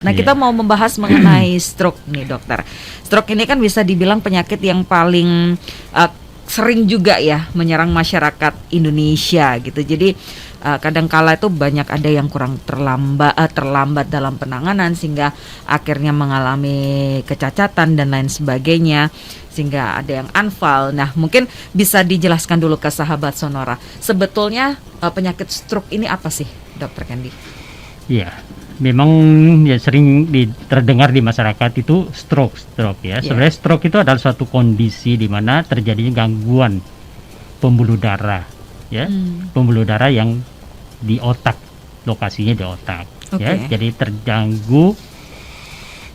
Nah, kita mau membahas mengenai stroke nih, dokter. Stroke ini kan bisa dibilang penyakit yang paling sering juga ya menyerang masyarakat Indonesia gitu. Jadi kadangkala itu banyak ada yang kurang terlambat dalam penanganan sehingga akhirnya mengalami kecacatan dan lain sebagainya, sehingga ada yang anfal. Nah, mungkin bisa dijelaskan dulu ke sahabat Sonora. Sebetulnya penyakit stroke ini apa sih, Dokter Candy? Iya. Memang ya sering terdengar di masyarakat itu stroke ya. Sebenarnya stroke itu adalah suatu kondisi di mana terjadinya gangguan pembuluh darah ya. Pembuluh darah yang di otak, lokasinya di otak ya. Jadi terganggu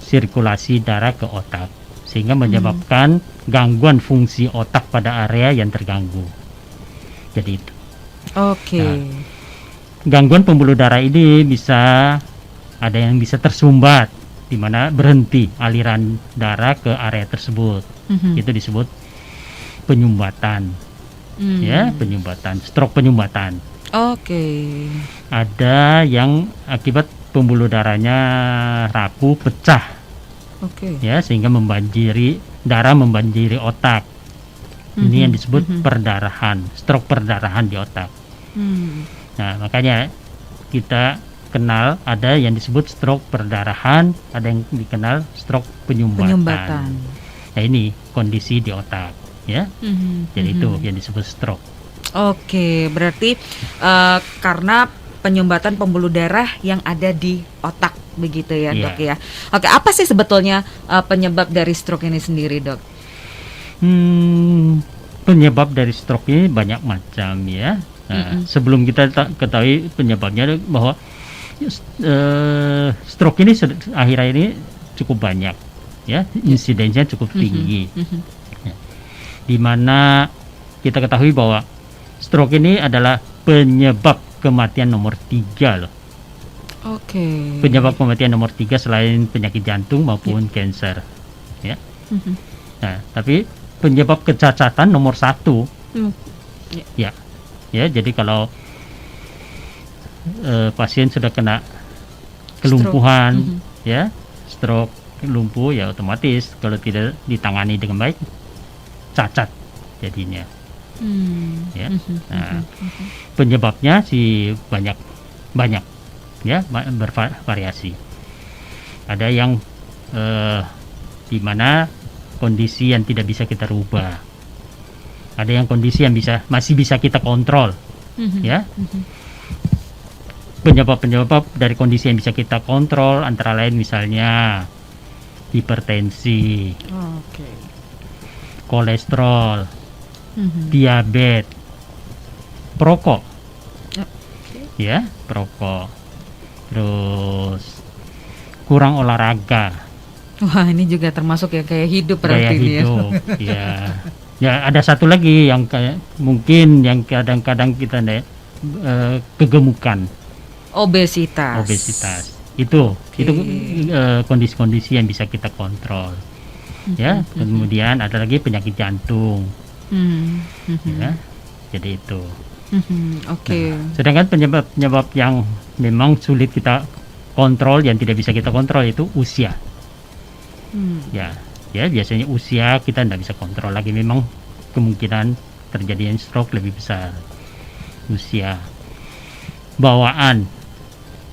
sirkulasi darah ke otak sehingga menyebabkan gangguan fungsi otak pada area yang terganggu. Jadi itu. Nah, gangguan pembuluh darah ini ada yang bisa tersumbat, di mana berhenti aliran darah ke area tersebut. Itu disebut penyumbatan. Ya, penyumbatan, stroke penyumbatan. Ada yang akibat pembuluh darahnya rapuh, pecah. Ya, sehingga darah membanjiri otak. Ini yang disebut perdarahan, stroke perdarahan di otak. Nah, makanya kita kenal ada yang disebut stroke perdarahan, ada yang dikenal stroke penyumbatan. Nah, ini kondisi di otak ya. Jadi itu yang disebut stroke. Berarti karena penyumbatan pembuluh darah yang ada di otak begitu ya, Dok ya. Apa sih sebetulnya penyebab dari stroke ini sendiri, Dok? Penyebab dari stroke ini banyak macam ya. Nah, sebelum kita ketahui penyebabnya, bahwa stroke ini akhir-akhir ini cukup banyak ya, insidensinya cukup tinggi. Di mana kita ketahui bahwa stroke ini adalah penyebab kematian nomor 3 loh. Penyebab kematian nomor 3 selain penyakit jantung maupun kanker ya. Nah, tapi penyebab kecacatan nomor 1. Ya, jadi kalau pasien sudah kena kelumpuhan, ya, stroke, lumpuh, ya otomatis kalau tidak ditangani dengan baik, cacat jadinya. Ya, nah, penyebabnya sih banyak, ya, bervariasi. Ada yang di mana kondisi yang tidak bisa kita rubah, ada yang kondisi yang masih bisa kita kontrol, ya. Penyebab dari kondisi yang bisa kita kontrol antara lain misalnya hipertensi, kolesterol, diabetes, perokok, ya, perokok, terus kurang olahraga. Wah, ini juga termasuk ya kayak hidup berarti ini ya. Ya, ada satu lagi yang mungkin yang kadang-kadang kita kegemukan. Obesitas itu kondisi-kondisi yang bisa kita kontrol ya. Kemudian ada lagi penyakit jantung ya, jadi itu. Nah, sedangkan penyebab yang memang sulit kita kontrol, yang tidak bisa kita kontrol, itu usia. Ya, biasanya usia kita tidak bisa kontrol lagi, memang kemungkinan terjadinya stroke lebih besar. Usia, bawaan,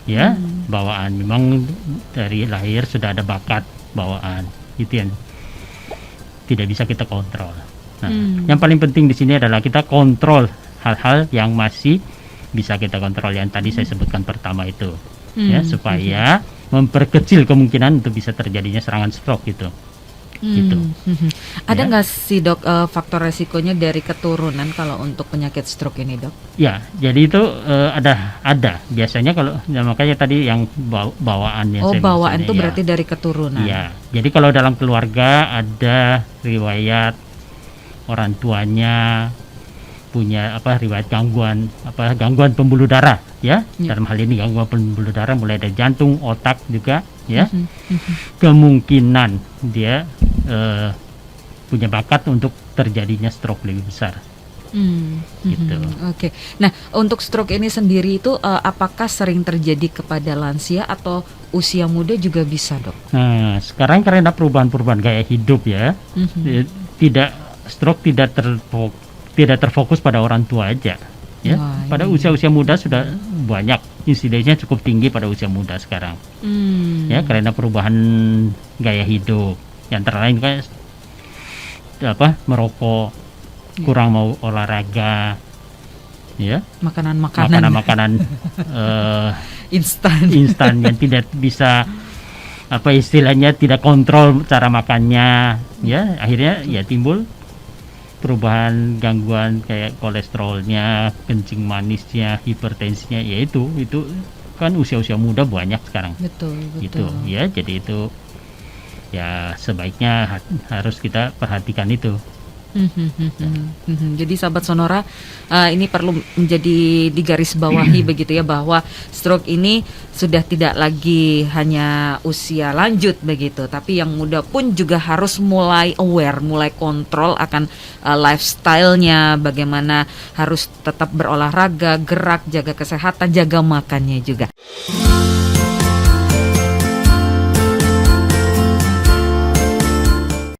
ya, bawaan, memang dari lahir sudah ada bakat bawaan, itu yang tidak bisa kita kontrol. Nah, yang paling penting di sini adalah kita kontrol hal-hal yang masih bisa kita kontrol, yang tadi saya sebutkan pertama itu, ya, supaya memperkecil kemungkinan untuk bisa terjadinya serangan stroke gitu. Ada nggak sih, Dok, faktor resikonya dari keturunan kalau untuk penyakit stroke ini, Dok? Ya, jadi itu ada. Biasanya kalau, ya, makanya tadi yang bawaan yang bawaan itu berarti dari keturunan. Ya, jadi kalau dalam keluarga ada riwayat orang tuanya punya riwayat gangguan pembuluh darah ya. Dalam hal ini gangguan pembuluh darah mulai dari jantung, otak juga ya. Kemungkinan dia punya bakat untuk terjadinya stroke lebih besar. Gitu. Oke. Nah, untuk stroke ini sendiri itu apakah sering terjadi kepada lansia atau usia muda juga bisa, Dok? Nah, sekarang karena perubahan-perubahan gaya hidup ya, tidak stroke tidak terfokus pada orang tua aja. Ya, Wah, pada usia-usia muda sudah banyak, insidensinya cukup tinggi pada usia muda sekarang. Ya, karena perubahan gaya hidup. Yang antara lain kan merokok, kurang mau olahraga, ya, makanan-makanan instan yang tidak bisa istilahnya tidak kontrol cara makannya, ya, akhirnya ya timbul perubahan gangguan kayak kolesterolnya, kencing manisnya, hipertensinya, ya itu kan usia-usia muda banyak sekarang. Betul. Gitu ya, jadi itu ya sebaiknya harus kita perhatikan itu. Jadi sahabat Sonora, ini perlu menjadi digarisbawahi begitu ya, bahwa stroke ini sudah tidak lagi hanya usia lanjut begitu, tapi yang muda pun juga harus mulai aware, mulai kontrol akan lifestyle-nya, bagaimana harus tetap berolahraga, gerak, jaga kesehatan, jaga makannya juga.